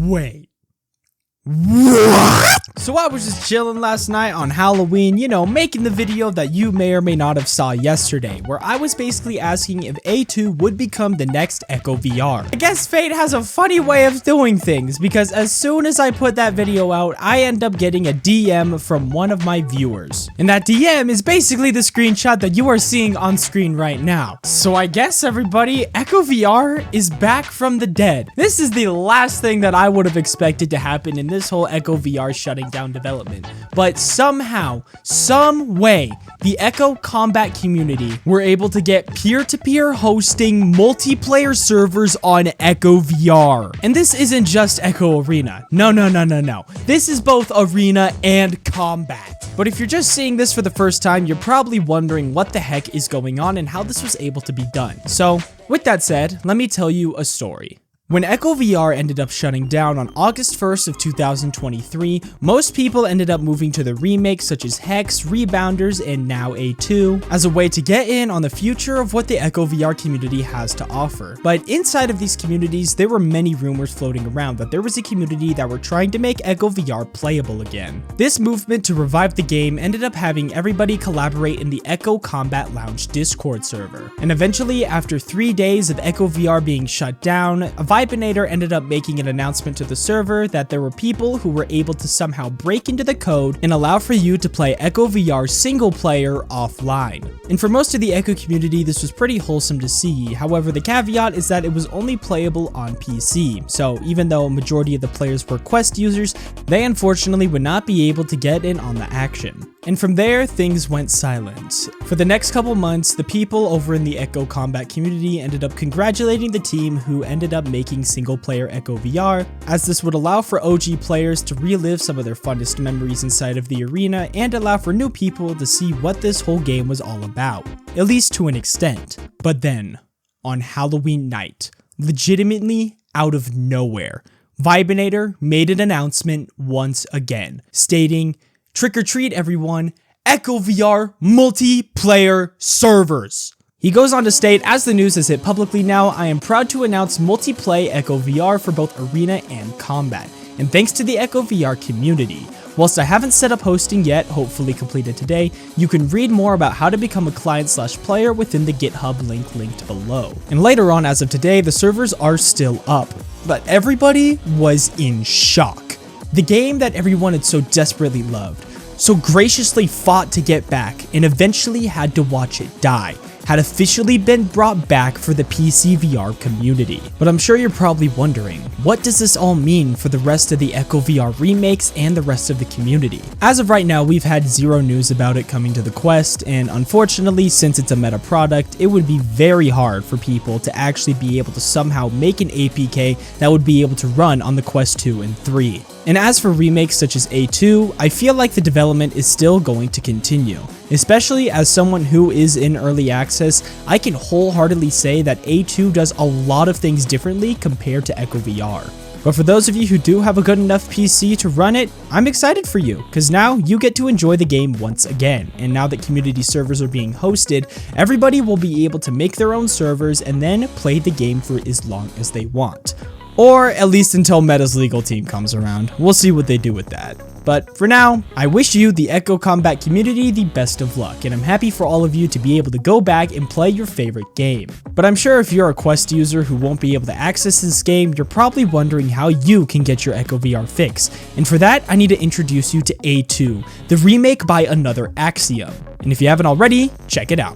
Wait. What? So I was just chilling last night on Halloween, you know, making the video that you may or may not have saw yesterday, where I was basically asking if A2 would become the next echovr. I guess fate has a funny way of doing things, because as soon as I put that video out, I end up getting a DM from one of my viewers. And that DM is basically the screenshot that you are seeing on screen right now. So I guess everybody, echovr is back from the dead. This is the last thing that I would have expected to happen in this whole echovr shutting down development, but somehow, some way, the Echo Combat community were able to get peer-to-peer hosting multiplayer servers on echovr. And this isn't just echoarena. No. This is both arena and combat. But if you're just seeing this for the first time, you're probably wondering what the heck is going on and how this was able to be done. So, with that said, let me tell you a story. When echovr ended up shutting down on August 1st of 2023, most people ended up moving to the remakes such as Hex, Rebounders, and now A2 as a way to get in on the future of what the echovr community has to offer. But inside of these communities, there were many rumors floating around that there was a community that were trying to make echovr playable again. This movement to revive the game ended up having everybody collaborate in the Echo Combat Lounge Discord server. And eventually, after 3 days of echovr being shut down, Vibinator ended up making an announcement to the server that there were people who were able to somehow break into the code and allow for you to play echovr single player offline. And for most of the Echo community, this was pretty wholesome to see. However, the caveat is that it was only playable on PC. So even though a majority of the players were Quest users, they unfortunately would not be able to get in on the action. And from there, things went silent. For the next couple months, the people over in the Echo Combat community ended up congratulating the team who ended up making single-player echovr, as this would allow for OG players to relive some of their fondest memories inside of the arena and allow for new people to see what this whole game was all about, at least to an extent. But then, on Halloween night, legitimately out of nowhere, Vibinator made an announcement once again, stating, "Trick or treat everyone, echovr multiplayer servers." He goes on to state, "As the news has hit publicly now, I am proud to announce multiplayer echovr for both arena and combat, and thanks to the echovr community. Whilst I haven't set up hosting yet, hopefully completed today, you can read more about how to become a client/player within the GitHub link linked below." And later on, as of today, the servers are still up, but everybody was in shock. The game that everyone had so desperately loved, so graciously fought to get back, and eventually had to watch it die, had officially been brought back for the PC VR community. But I'm sure you're probably wondering, what does this all mean for the rest of the echovr remakes and the rest of the community? As of right now, we've had zero news about it coming to the Quest, and unfortunately, since it's a meta product, it would be very hard for people to actually be able to somehow make an APK that would be able to run on the Quest 2 and 3. And as for remakes such as A2, I feel like the development is still going to continue. Especially as someone who is in early access, I can wholeheartedly say that A2 does a lot of things differently compared to echovr. But for those of you who do have a good enough PC to run it, I'm excited for you, because now you get to enjoy the game once again. And now that community servers are being hosted, everybody will be able to make their own servers and then play the game for as long as they want. Or at least until Meta's legal team comes around. We'll see what they do with that. But for now, I wish you, the Echo Combat community, the best of luck, and I'm happy for all of you to be able to go back and play your favorite game. But I'm sure if you're a Quest user who won't be able to access this game, you're probably wondering how you can get your echovr fix. And for that, I need to introduce you to A2, the remake by Another Axiom. And if you haven't already, check it out.